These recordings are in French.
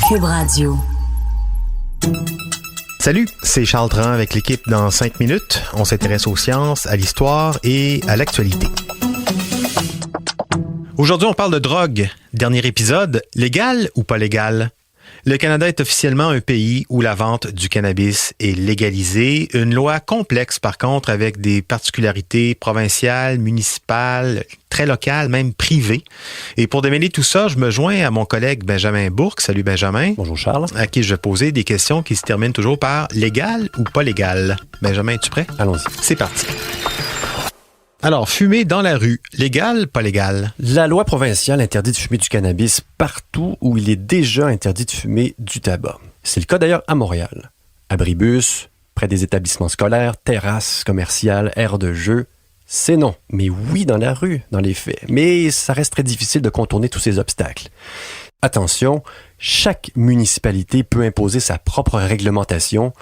Cube Radio. Salut, c'est Charles Tran avec l'équipe dans 5 minutes. On s'intéresse aux sciences, à l'histoire et à l'actualité. Aujourd'hui, on parle de drogue. Dernier épisode, légal ou pas légal? Le Canada est officiellement un pays où la vente du cannabis est légalisée. Une loi complexe, par contre, avec des particularités provinciales, municipales, très locales, même privées. Et pour démêler tout ça, je me joins à mon collègue Benjamin Bourque. Salut Benjamin. Bonjour Charles. À qui je vais poser des questions qui se terminent toujours par légal ou pas légal. Benjamin, es-tu prêt? Allons-y. C'est parti. Alors, fumer dans la rue, légal, pas légal? La loi provinciale interdit de fumer du cannabis partout où il est déjà interdit de fumer du tabac. C'est le cas d'ailleurs à Montréal. Abribus, près des établissements scolaires, terrasses commerciales, aires de jeu. C'est non, mais oui dans la rue, dans les faits. Mais ça reste très difficile de contourner tous ces obstacles. Attention, chaque municipalité peut imposer sa propre réglementation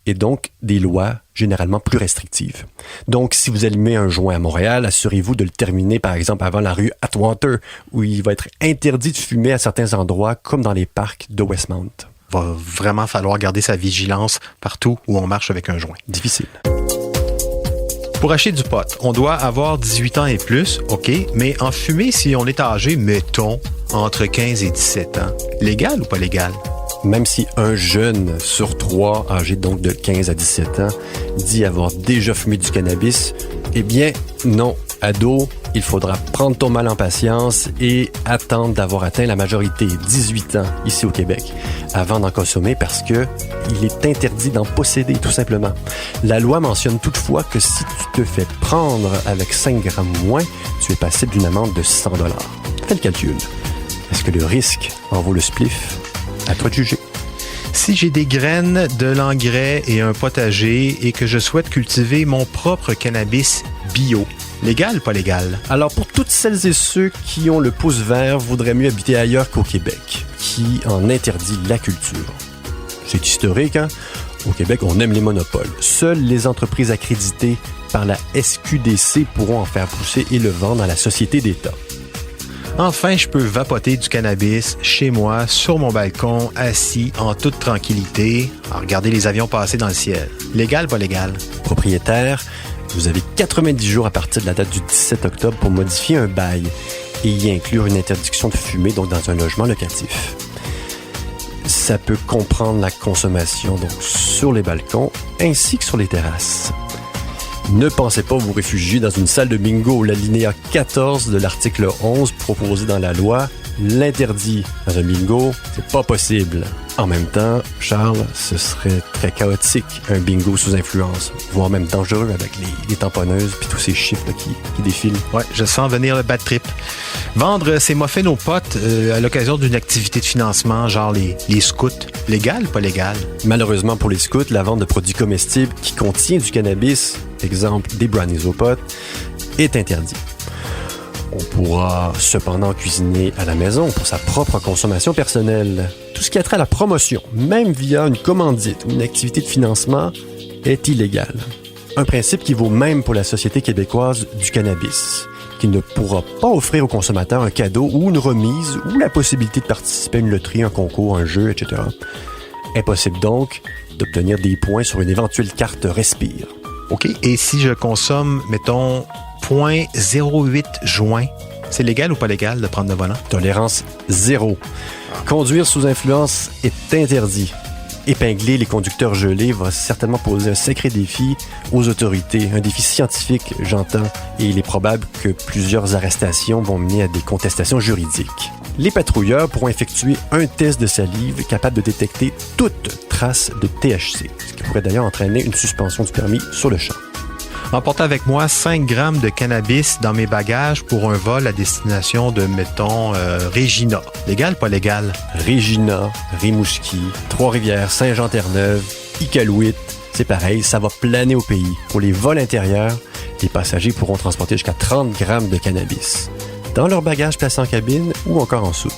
et donc des lois généralement plus restrictives. Donc, si vous allumez un joint à Montréal, assurez-vous de le terminer, par exemple, avant la rue Atwater, où il va être interdit de fumer à certains endroits, comme dans les parcs de Westmount. Va vraiment falloir garder sa vigilance partout où on marche avec un joint. Difficile. Pour acheter du pot, on doit avoir 18 ans et plus, OK, mais en fumer si on est âgé, mettons, entre 15 et 17 ans, légal ou pas légal? Même si un jeune sur 3, âgé donc de 15 à 17 ans, dit avoir déjà fumé du cannabis, eh bien, non. Ado, il faudra prendre ton mal en patience et attendre d'avoir atteint la majorité, 18 ans, ici au Québec, avant d'en consommer parce que il est interdit d'en posséder, tout simplement. La loi mentionne toutefois que si tu te fais prendre avec 5 grammes ou moins, tu es passible d'une amende de 100 $. Fais le calcul. Est-ce que le risque en vaut le spliff? À toi de juger. Si j'ai des graines, de l'engrais et un potager et que je souhaite cultiver mon propre cannabis bio, légal ou pas légal? Alors, pour toutes celles et ceux qui ont le pouce vert, voudraient mieux habiter ailleurs qu'au Québec, qui en interdit la culture. C'est historique, hein? Au Québec, on aime les monopoles. Seules les entreprises accréditées par la SQDC pourront en faire pousser et le vendre à la société d'État. Enfin, je peux vapoter du cannabis chez moi, sur mon balcon, assis, en toute tranquillité, à regarder les avions passer dans le ciel. Légal, pas légal? Propriétaire, vous avez 90 jours à partir de la date du 17 octobre pour modifier un bail et y inclure une interdiction de fumer donc dans un logement locatif. Ça peut comprendre la consommation donc sur les balcons ainsi que sur les terrasses. Ne pensez pas vous réfugier dans une salle de bingo. L'alinéa 14 de l'article 11 proposé dans la loi l'interdit. Dans un bingo, c'est pas possible. En même temps, Charles, ce serait très chaotique, un bingo sous influence, voire même dangereux avec les tamponneuses puis tous ces chiffres là, qui défilent. Ouais, je sens venir le bad trip. Vendre ces muffins aux potes à l'occasion d'une activité de financement, genre les scouts, légal ou pas légal? Malheureusement pour les scouts, la vente de produits comestibles qui contient du cannabis, exemple des brownies aux potes, est interdite. On pourra cependant cuisiner à la maison pour sa propre consommation personnelle. Tout ce qui a trait à la promotion, même via une commandite ou une activité de financement, est illégal. Un principe qui vaut même pour la Société québécoise du cannabis, qui ne pourra pas offrir aux consommateurs un cadeau ou une remise ou la possibilité de participer à une loterie, un concours, un jeu, etc. Impossible donc d'obtenir des points sur une éventuelle carte Respire. OK. Et si je consomme, mettons, 0,08 joints, c'est légal ou pas légal de prendre le volant? Tolérance 0. Conduire sous influence est interdit. Épingler les conducteurs gelés va certainement poser un sacré défi aux autorités. Un défi scientifique, j'entends, et il est probable que plusieurs arrestations vont mener à des contestations juridiques. Les patrouilleurs pourront effectuer un test de salive capable de détecter toute trace de THC, ce qui pourrait d'ailleurs entraîner une suspension du permis sur le champ. Emporter avec moi 5 grammes de cannabis dans mes bagages pour un vol à destination de, mettons, Regina. Légal, pas légal? Regina, Rimouski, Trois-Rivières, Saint-Jean-Terre-Neuve, Iqaluit, c'est pareil, ça va planer au pays. Pour les vols intérieurs, les passagers pourront transporter jusqu'à 30 grammes de cannabis dans leur bagage placé en cabine ou encore en soute.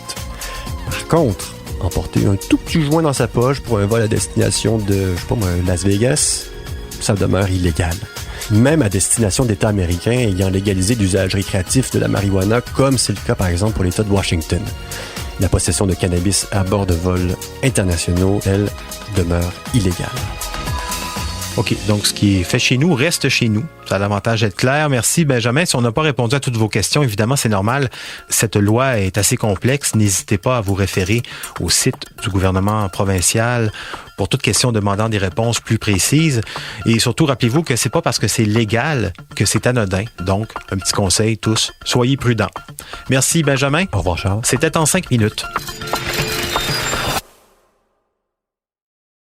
Par contre, emporter un tout petit joint dans sa poche pour un vol à destination de, Las Vegas, ça demeure illégal. Même à destination d'États américains ayant légalisé l'usage récréatif de la marijuana, comme c'est le cas par exemple pour l'État de Washington. La possession de cannabis à bord de vols internationaux, elle, demeure illégale. OK, donc ce qui est fait chez nous reste chez nous. Ça a l'avantage d'être clair. Merci, Benjamin. Si on n'a pas répondu à toutes vos questions, évidemment, c'est normal. Cette loi est assez complexe. N'hésitez pas à vous référer au site du gouvernement provincial pour toute question demandant des réponses plus précises. Et surtout, rappelez-vous que c'est pas parce que c'est légal que c'est anodin. Donc, un petit conseil, tous, soyez prudents. Merci, Benjamin. Au revoir, Charles. C'était en 5 minutes.